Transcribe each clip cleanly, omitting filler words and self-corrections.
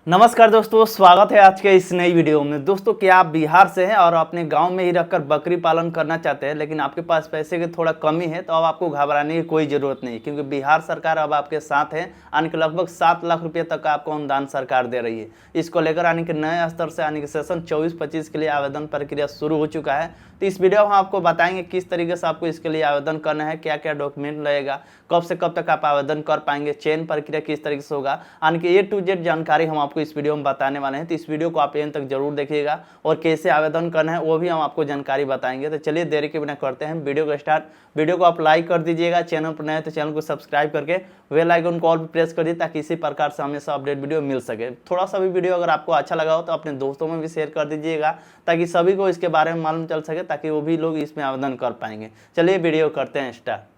नमस्कार दोस्तों, स्वागत है आज के इस नई वीडियो में। दोस्तों, क्या आप बिहार से हैं और अपने गांव में ही रहकर बकरी पालन करना चाहते हैं, लेकिन आपके पास पैसे की थोड़ा कमी है, तो अब आपको घबराने की कोई ज़रूरत नहीं, क्योंकि बिहार सरकार अब आपके साथ है। यानी कि लगभग 7 लाख रुपये तक का आपको अनुदान सरकार दे रही है। इसको लेकर यानी कि नए स्तर से यानी कि सेशन 24-25 के लिए आवेदन प्रक्रिया शुरू हो चुका है। तो इस वीडियो में हम आपको बताएंगे किस तरीके से आपको इसके लिए आवेदन करना है, क्या क्या डॉक्यूमेंट लगेगा, कब से कब तक आप आवेदन कर पाएंगे, चयन प्रक्रिया किस तरीके से होगा, यानी कि A to Z जानकारी हम आपको इस वीडियो में बताने वाले हैं। तो इस वीडियो को आप एंड तक जरूर देखिएगा और कैसे आवेदन करना है वो भी हम आपको जानकारी बताएंगे। तो चलिए देरी के बिना करते हैं वीडियो को स्टार्ट। वीडियो को आप लाइक कर दीजिएगा, चैनल पर नए तो चैनल को सब्सक्राइब करके बेल आइकन को ऑल पे प्रेस कर दीजिए, ताकि इसी प्रकार से हमेशा अपडेट वीडियो मिल सके। थोड़ा सा भी वीडियो अगर आपको अच्छा लगा हो तो अपने दोस्तों में भी शेयर कर दीजिएगा, ताकि सभी को इसके बारे में मालूम चल सके, ताकि वो भी लोग इसमें आवेदन कर पाएंगे। चलिए वीडियो करते हैं स्टार्ट।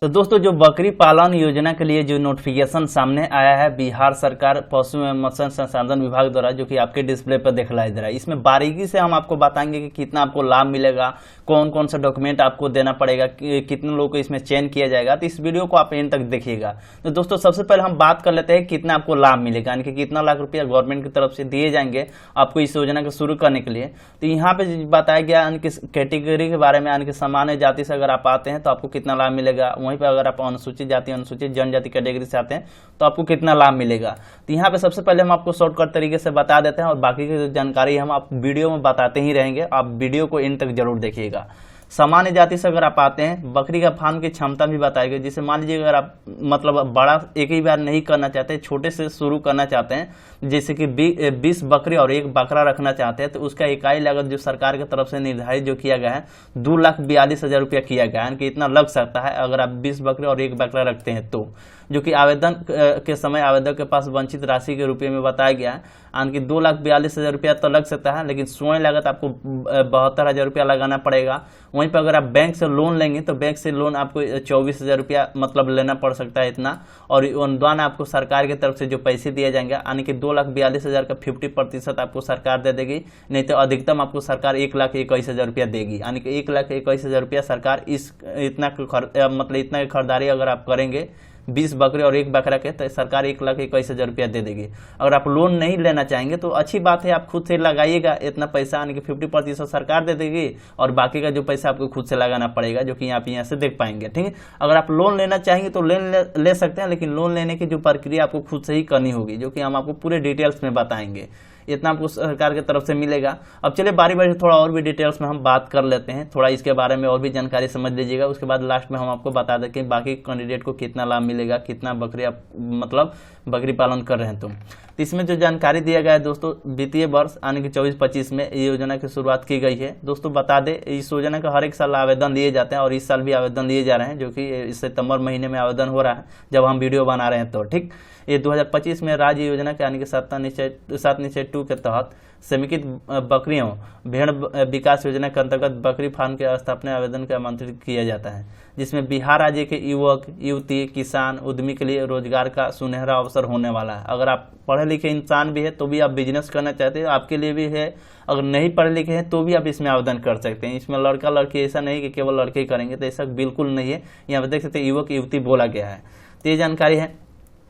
तो दोस्तों, जो बकरी पालन योजना के लिए जो नोटिफिकेशन सामने आया है बिहार सरकार पशु एवं मत्स्य संसाधन विभाग द्वारा, जो कि आपके डिस्प्ले पर दिखलाई दे रहा है, इसमें बारीकी से हम आपको बताएंगे कि कितना आपको लाभ मिलेगा, कौन कौन सा डॉक्यूमेंट आपको देना पड़ेगा, कितने लोगों को इसमें चयन किया जाएगा। तो इस वीडियो को आप एंड तक देखिएगा। तो दोस्तों, सबसे पहले हम बात कर लेते हैं कितना आपको लाभ मिलेगा, यानी कि कितना लाख रुपया गवर्नमेंट की तरफ से दिए जाएंगे आपको इस योजना को शुरू करने के लिए। तो यहाँ पे बताया गया यानी कि कैटेगरी के बारे में, यानी कि सामान्य जाति से अगर आप आते हैं तो आपको कितना लाभ मिलेगा, वहीं पर अगर आप अनुसूचित जाति अनुसूचित जनजाति कैटेगरी से आते हैं तो आपको कितना लाभ मिलेगा। तो यहाँ पे सबसे पहले हम आपको शॉर्टकट तरीके से बता देते हैं और बाकी की जानकारी हम आप वीडियो में बताते ही रहेंगे। आप वीडियो को एंड तक जरूर देखिएगा। सामान्य जाति से अगर आप आते हैं, बकरी का फार्म की क्षमता भी बताई गई। जैसे मान लीजिए अगर आप मतलब बड़ा एक ही बार नहीं करना चाहते, छोटे से शुरू करना चाहते हैं, जैसे कि 20 बकरी और 1 बकरा रखना चाहते हैं, तो उसका इकाई लागत जो सरकार की तरफ से निर्धारित जो किया गया है 2,42,000 रुपया किया गया है, यानी कि इतना लग सकता है अगर आप 20 बकरी और 1 बकरा रखते हैं तो, जो कि आवेदन के समय आवेदक के पास वंचित राशि के रुपये में बताया गया है, यानी कि 2,42,000 रुपया तो लग सकता है, लेकिन स्वयं लागत आपको 72,000 रुपया लगाना पड़ेगा। वहीं पर अगर आप बैंक से लोन लेंगे तो बैंक से लोन आपको 24,000 रुपया मतलब लेना पड़ सकता है इतना, और अनुदान आपको सरकार की तरफ से जो पैसे दिए जाएंगे, यानी कि 2,42,000 का 50% आपको सरकार दे देगी, नहीं तो अधिकतम आपको सरकार 1,21,000 रुपया देगी, यानी कि 1,21,000 रुपया सरकार इतना की खरीदारी अगर आप करेंगे 20 बकरे और 1 बकरा के, तो सरकार 1,21,000 रुपया दे देगी। अगर आप लोन नहीं लेना चाहेंगे तो अच्छी बात है, आप खुद से लगाइएगा इतना पैसा, यानी कि 50% सरकार दे देगी और बाकी का जो पैसा आपको खुद से लगाना पड़ेगा, जो कि आप यहाँ से देख पाएंगे। ठीक है, अगर आप लोन लेना चाहेंगे तो लोन ले सकते हैं, लेकिन लोन लेने की जो प्रक्रिया आपको खुद से ही करनी होगी, जो कि हम आपको पूरे डिटेल्स में बताएंगे। इतना आपको सरकार की तरफ से मिलेगा। अब चलिए बारी बारी थोड़ा और भी डिटेल्स में हम बात कर लेते हैं, थोड़ा इसके बारे में और भी जानकारी समझ लीजिएगा। उसके बाद लास्ट में हम आपको बता दें कि बाकी कैंडिडेट को कितना लाभ मिलेगा, कितना बकरी आप मतलब बकरी पालन कर रहे हैं तो इसमें जो जानकारी दिया गया है दोस्तों, वित्तीय वर्ष यानी कि 24-25 में ये योजना की शुरुआत की गई है। दोस्तों बता दें, इस योजना का हर एक साल आवेदन दिए जाते हैं और इस साल भी आवेदन दिए जा रहे हैं, जो कि सितंबर महीने में आवेदन हो रहा है जब हम वीडियो बना रहे हैं तो। ठीक, ये 2025 में राज्य योजना के यानी कि 7 के तहत समेकित बकरियों भेड़ विकास योजना के अंतर्गत बकरी फार्म के स्थापना आवेदन का आमंत्रित किया जाता है, जिसमें बिहार राज्य के युवक युवती किसान उद्यमी के लिए रोजगार का सुनहरा अवसर होने वाला है। अगर आप पढ़े लिखे इंसान भी है तो भी आप बिजनेस करना चाहते हैं, आपके लिए भी है। अगर नहीं पढ़े लिखे हैं तो भी आप इसमें आवेदन कर सकते हैं। इसमें लड़का लड़की ऐसा नहीं कि केवल लड़के ही करेंगे, तो ऐसा बिल्कुल नहीं है। यहाँ पर देख सकते हैं युवक युवती बोला गया है। तो ये जानकारी है,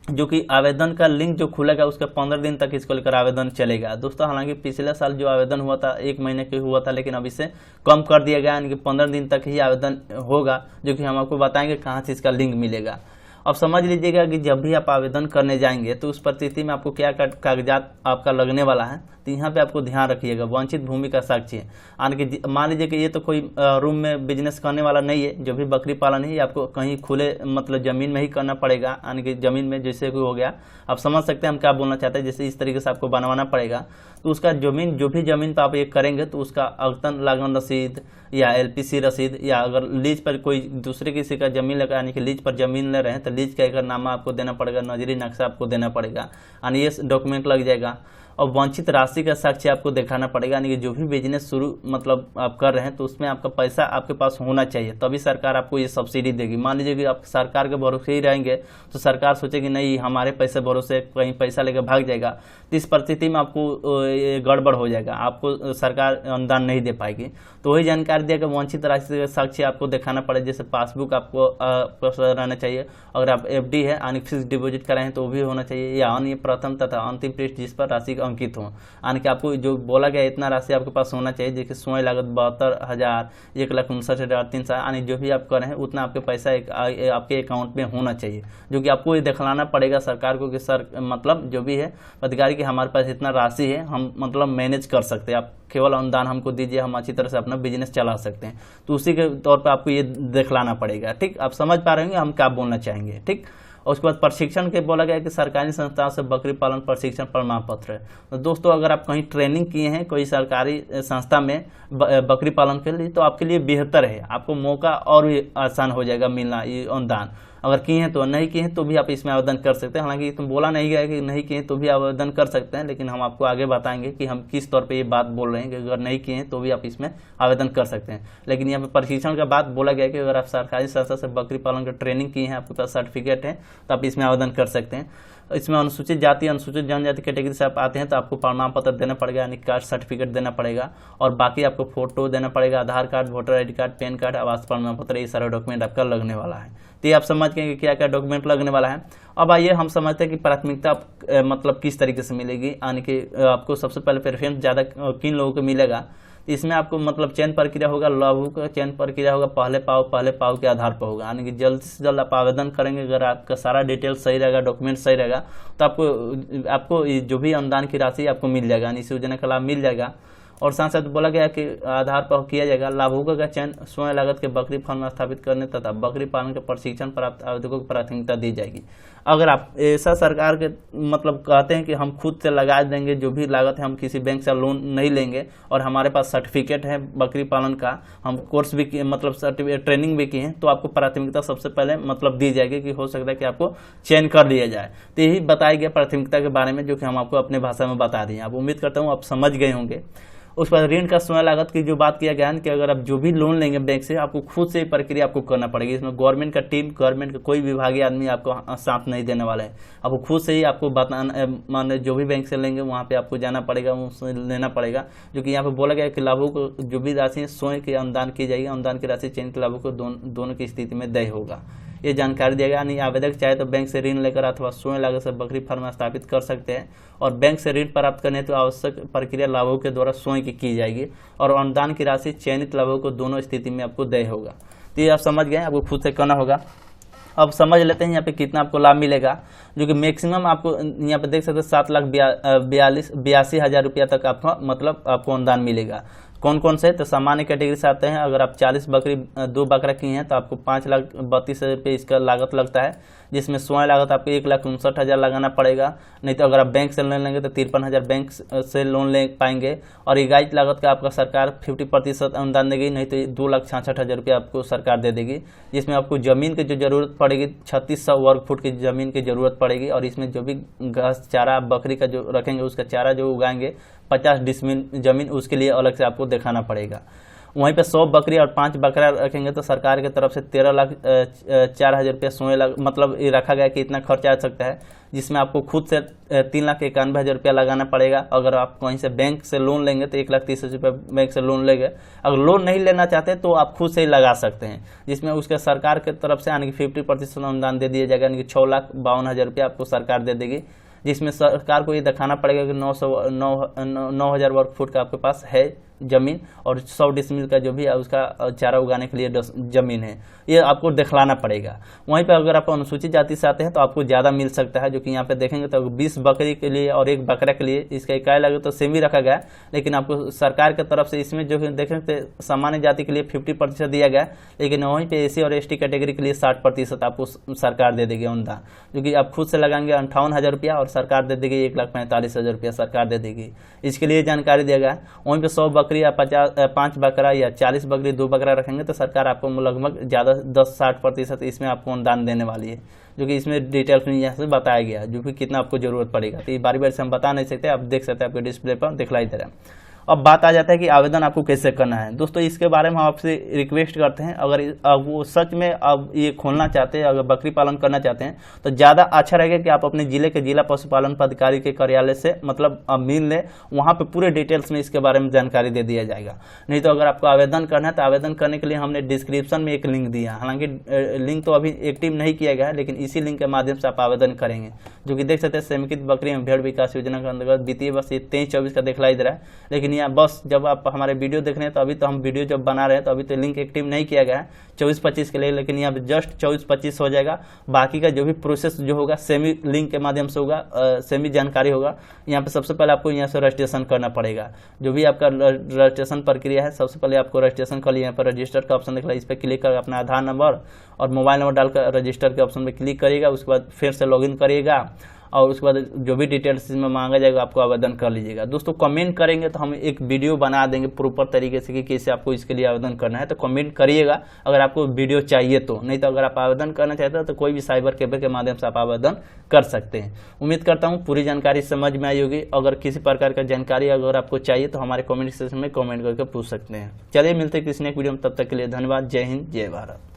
जो कि आवेदन का लिंक जो खुलेगा उसका 15 दिन तक इसको लेकर आवेदन चलेगा। दोस्तों हालांकि पिछले साल जो आवेदन हुआ था 1 महीने के हुआ था, लेकिन अब इसे कम कर दिया गया, यानी कि 15 दिन तक ही आवेदन होगा, जो कि हम आपको बताएंगे कहाँ से इसका लिंक मिलेगा। अब समझ लीजिएगा कि जब भी आप आवेदन करने जाएंगे तो उस परिस्थिति में आपको क्या कागजात आपका लगने वाला है, तो यहाँ पे आपको ध्यान रखिएगा। वंचित भूमि का साक्ष्य, यानी कि मान लीजिए कि ये तो कोई रूम में बिजनेस करने वाला नहीं है, जो भी बकरी पालन है आपको कहीं खुले मतलब जमीन में ही करना पड़ेगा, यानी कि जमीन में जैसे कोई हो गया, आप समझ सकते हैं हम क्या बोलना चाहते हैं, जैसे इस तरीके से आपको बनवाना पड़ेगा। तो उसका जमीन जो भी जमीन पर आप ये करेंगे तो उसका अवतन लागन रसीद या LPC रसीद, या अगर लीज पर कोई दूसरे किसी का जमीन लगा, यानी कि लीज पर जमीन ले रहे हैं तो लीज का एकरनामा आपको देना पड़ेगा, नजरी नक्शा आपको देना पड़ेगा, यानी ये डॉक्यूमेंट लग जाएगा। और वंचित राशि का साक्ष्य आपको दिखाना पड़ेगा। यानी कि जो भी बिजनेस शुरू मतलब आप कर रहे हैं तो उसमें आपका पैसा आपके पास होना चाहिए, तभी सरकार आपको ये सब्सिडी देगी। मान लीजिए कि आप सरकार के भरोसे ही रहेंगे तो सरकार सोचेगी नहीं हमारे पैसे भरोसे कहीं पैसा लेकर भाग जाएगा, तो इस परिस्थिति में आपको गड़बड़ हो जाएगा, आपको सरकार अनुदान नहीं दे पाएगी। तो वही जानकारी दिया कि वंचित राशि का साक्ष्य आपको दिखाना पड़ेगा, जैसे पासबुक आपको रहना चाहिए, अगर आप एफडी है यानी फिक्स डिपॉजिट कराएं तो वो भी होना चाहिए, या अन्य प्रथम तथा अंतिम पृष्ठ जिस पर राशि अंकित हो। यानी कि आपको जो बोला गया इतना राशि आपके पास होना चाहिए, जैसे स्वयं लागत 72,000, 1,59,300, यानी जो भी आप कर रहे हैं उतना आपके पैसा आपके अकाउंट में होना चाहिए, जो कि आपको ये दिखलाना पड़ेगा सरकार को कि सर मतलब जो भी है अधिकारी कि हमारे पास इतना राशि है, हम मतलब मैनेज कर सकते हैं, आप केवल अनुदान हमको दीजिए, हम अच्छी तरह से अपना बिजनेस चला सकते हैं। तो उसी के तौर पर आपको ये दिखलाना पड़ेगा। ठीक, आप समझ पा रहे होंगे हम क्या बोलना चाहेंगे। ठीक, और उसके बाद प्रशिक्षण के बोला गया कि सरकारी संस्थाओं से बकरी पालन प्रशिक्षण प्रमाण पत्र है। तो दोस्तों अगर आप कहीं ट्रेनिंग किए हैं कोई सरकारी संस्था में बकरी पालन के लिए तो आपके लिए बेहतर है, आपको मौका और भी आसान हो जाएगा मिलना ये अनुदान। अगर किए हैं तो, नहीं किए हैं तो भी आप इसमें आवेदन कर सकते हैं। हालांकि तुम बोला नहीं गया कि नहीं किए तो भी आवेदन कर सकते हैं, लेकिन हम आपको आगे बताएंगे कि हम किस तौर पे ये बात बोल रहे हैं कि अगर नहीं किए हैं तो भी आप इसमें आवेदन कर सकते हैं। लेकिन यहाँ पे प्रशिक्षण का बात बोला गया कि अगर आप सरकारी संस्था से बकरी पालन का ट्रेनिंग किए हैं, आपके पास सर्टिफिकेट है, तो आप इसमें आवेदन कर सकते हैं। इसमें अनुसूचित जाति अनुसूचित जनजाति कैटेगरी से आप आते हैं तो आपको प्रमाण पत्र देना पड़ेगा, यानी कास्ट सर्टिफिकेट देना पड़ेगा, और बाकी आपको फोटो देना पड़ेगा, Aadhaar card, voter ID card, PAN card, आवास प्रमाण पत्र, ये सारा डॉक्यूमेंट आपका लगने वाला है। तो ये आप समझ गए कि क्या क्या डॉक्यूमेंट लगने वाला है। अब आइए हम समझते हैं कि प्राथमिकता मतलब किस तरीके से मिलेगी, यानी कि आपको सबसे पहले प्रेफरेंस ज़्यादा किन लोगों को मिलेगा। इसमें आपको मतलब चयन प्रक्रिया होगा, लाभों का चयन प्रक्रिया होगा पहले पाव के आधार पर होगा, यानी कि जल्द से जल्द आप आवेदन करेंगे। अगर आपका सारा डिटेल सही रहेगा, डॉक्यूमेंट सही रहेगा, तो आपको जो भी अनुदान की राशि आपको मिल जाएगा, यानी इस योजना का लाभ मिल जाएगा। और साथ साथ बोला गया कि आधार पर किया जाएगा। लाभुकों का चयन स्वयं लागत के बकरी फार्म स्थापित करने तथा बकरी पालन के प्रशिक्षण प्राप्त आवेदकों को प्राथमिकता दी जाएगी। अगर आप ऐसा सरकार के मतलब कहते हैं कि हम खुद से लगा देंगे जो भी लागत है, हम किसी बैंक से लोन नहीं लेंगे और हमारे पास सर्टिफिकेट है बकरी पालन का, हम कोर्स भी किए मतलब ट्रेनिंग भी किए हैं, तो आपको प्राथमिकता सबसे पहले मतलब दी जाएगी कि हो सकता है कि आपको चयन कर लिया जाए। तो यही बताया गया प्राथमिकता के बारे में, जो कि हम आपको अपने भाषा में बता दिए। आप उम्मीद करता हूँ आप समझ गए होंगे। उस पर ऋण का स्वयं लागत की जो बात किया गया है कि अगर आप जो भी लोन लेंगे बैंक से, आपको खुद से प्रक्रिया आपको करना पड़ेगी। इसमें गवर्नमेंट का टीम, गवर्नमेंट का कोई विभागीय आदमी आपको साथ नहीं देने वाला है, आपको खुद से ही आपको बताना, मान जो भी बैंक से लेंगे वहाँ पे आपको जाना पड़ेगा, उससे लेना पड़ेगा। जो कि यहाँ पे बोला गया कि लाभों को जो भी राशि स्वयं की अनुदान की जाएगी, अनुदान की राशि चयनित लाभों को दोनों की स्थिति में देय होगा, ये जानकारी दिया गया। यानी आवेदक चाहे तो बैंक से ऋण लेकर अथवा स्वयं लागत से बकरी फार्म स्थापित कर सकते हैं, और बैंक से ऋण प्राप्त करने तो आवश्यक प्रक्रिया लाभों के द्वारा स्वयं की जाएगी, और अनुदान की राशि चयनित लाभों को दोनों स्थिति में आपको देय होगा। तो ये आप समझ गए, आपको खुद से करना होगा। अब समझ लेते हैं यहाँ पे कितना आपको लाभ मिलेगा, जो कि मैक्सिमम आपको यहाँ पे देख सकते हैं 7,82,000 रुपया तक आपका मतलब आपको अनुदान मिलेगा। कौन कौन से, तो सामान्य कैटेगरी से आते हैं। अगर आप 40 बकरी 2 बकरा की हैं तो आपको 5,32,000 रुपये इसका लागत लगता है, जिसमें स्वयं लागत आपको 1,59,000 लगाना पड़ेगा। नहीं तो अगर आप बैंक से लोन लेंगे तो 53,000 बैंक से लोन ले पाएंगे। और इकाई लागत का आपका सरकार 50% अनुदान देगी, नहीं तो 2,66,000 रुपये आपको सरकार दे देगी, जिसमें आपको जमीन की जो जरूरत पड़ेगी 3600 वर्ग फुट की जमीन की जरूरत पड़ेगी। और इसमें जो भी घास चारा बकरी का जो रखेंगे उसका चारा जो उगाएंगे 50 डिसमिल जमीन, उसके लिए अलग से आपको दिखाना पड़ेगा। वहीं पे 100 बकरी और 5 बकरा रखेंगे तो सरकार की तरफ से 13,04,000 रुपया स्वयं मतलब ये रखा गया कि इतना खर्चा आ सकता है, जिसमें आपको खुद से 3,91,000 रुपया लगाना पड़ेगा। अगर आप कहीं से बैंक से लोन लेंगे तो 1,30,000 रुपया बैंक से लोन लेंगे। अगर लोन नहीं लेना चाहते तो आप खुद से ही लगा सकते हैं, जिसमें उसके सरकार की तरफ से यानी कि 50% अनुदान दे दिया जाएगा, यानी कि 6,52,000 रुपया आपको सरकार दे देगी, जिसमें सरकार को ये दिखाना पड़ेगा कि 9,000 वर्ग फुट का आपके पास है जमीन, और 100 डिसमिल का जो भी है उसका चारा उगाने के लिए जमीन है, ये आपको दिखलाना पड़ेगा। वहीं पे अगर आप अनुसूचित जाति से आते हैं तो आपको ज़्यादा मिल सकता है, जो कि यहाँ पे देखेंगे तो 20 बकरी के लिए और 1 बकरा के लिए इसका इकाई लागत तो सेम ही रखा गया है, लेकिन आपको सरकार की तरफ से इसमें जो देखेंगे सामान्य जाति के लिए 50% दिया गया है, लेकिन वहीं पे एसी और एसटी कैटेगरी के लिए 60% आपको सरकार दे देगी अनुदान, जो कि आप खुद से लगाएंगे 58,000 रुपया और सरकार दे देगी 1,45,000 रुपया सरकार दे देगी। इसके लिए जानकारी दिया गया है। वहीं पर 100 बकरी या 5 बकरा या 40 बकरी 2 बकरा रखेंगे तो सरकार आपको लगभग ज़्यादा 10-60% इसमें आपको अनुदान देने वाली है, जो कि इसमें डिटेल्स में यहाँ से बताया गया है, जो कि कितना आपको जरूरत पड़ेगा। तो ये बारी बारी से हम बता नहीं सकते, आप देख सकते हैं आपके डिस्प्ले पर दिखलाई दे रहा है। अब बात आ जाता है कि आवेदन आपको कैसे करना है। दोस्तों इसके बारे में हम आपसे रिक्वेस्ट करते हैं, अगर अब वो सच में अब ये खोलना चाहते हैं, अगर बकरी पालन करना चाहते हैं तो ज़्यादा अच्छा रहेगा कि आप अपने जिले के जिला पशुपालन पदाधिकारी के कार्यालय से मतलब मिल लें, वहाँ पे पूरे डिटेल्स में इसके बारे में जानकारी दे दिया जाएगा। नहीं तो अगर आपको आवेदन करना है तो आवेदन करने के लिए हमने डिस्क्रिप्शन में एक लिंक दिया, हालांकि लिंक तो अभी एक्टिव नहीं किया गया है, लेकिन इसी लिंक के माध्यम से आप आवेदन करेंगे, जो कि देख सकते हैं समेकित बकरी एवं भेड़ विकास योजना के अंतर्गत वित्तीय वर्ष 23-24 का दिखलाई दे रहा है। लेकिन यहाँ बस जब आप हमारे वीडियो देख रहे हैं तो अभी तो हम वीडियो जब बना रहे हैं तो अभी तो लिंक एक्टिव नहीं किया गया है 24-25 के लिए, लेकिन यहाँ पे जस्ट 24-25 हो जाएगा। बाकी का जो भी प्रोसेस जो होगा सेमी लिंक के माध्यम से होगा, सेमी जानकारी होगा। यहाँ पे सबसे पहले आपको यहाँ से रजिस्ट्रेशन करना पड़ेगा, जो भी आपका रजिस्ट्रेशन प्रक्रिया है। सबसे पहले आपको रजिस्ट्रेशन कर लिया, यहाँ पर रजिस्टर का ऑप्शन दिख रहा है, इस पर क्लिक कर अपना आधार नंबर और मोबाइल नंबर डालकर रजिस्टर के ऑप्शन पर क्लिक करिएगा। उसके बाद फिर से लॉगिन करिएगा और उसके बाद जो भी डिटेल्स इसमें मांगा जाएगा आपको आवेदन कर लीजिएगा। दोस्तों कमेंट करेंगे तो हम एक वीडियो बना देंगे प्रॉपर तरीके से कि कैसे आपको इसके लिए आवेदन करना है, तो कमेंट करिएगा अगर आपको वीडियो चाहिए तो। नहीं तो अगर आप आवेदन करना चाहते हो तो कोई भी साइबर कैफे के माध्यम से आप आवेदन कर सकते हैं। उम्मीद करता हूँ पूरी जानकारी समझ में आई होगी। अगर किसी प्रकार का जानकारी अगर आपको चाहिए तो हमारे कमेंट सेक्शन में कमेंट करके पूछ सकते हैं। चलिए मिलते हैं किसी ने एक वीडियो में, तब तक के लिए धन्यवाद। जय हिंद, जय भारत।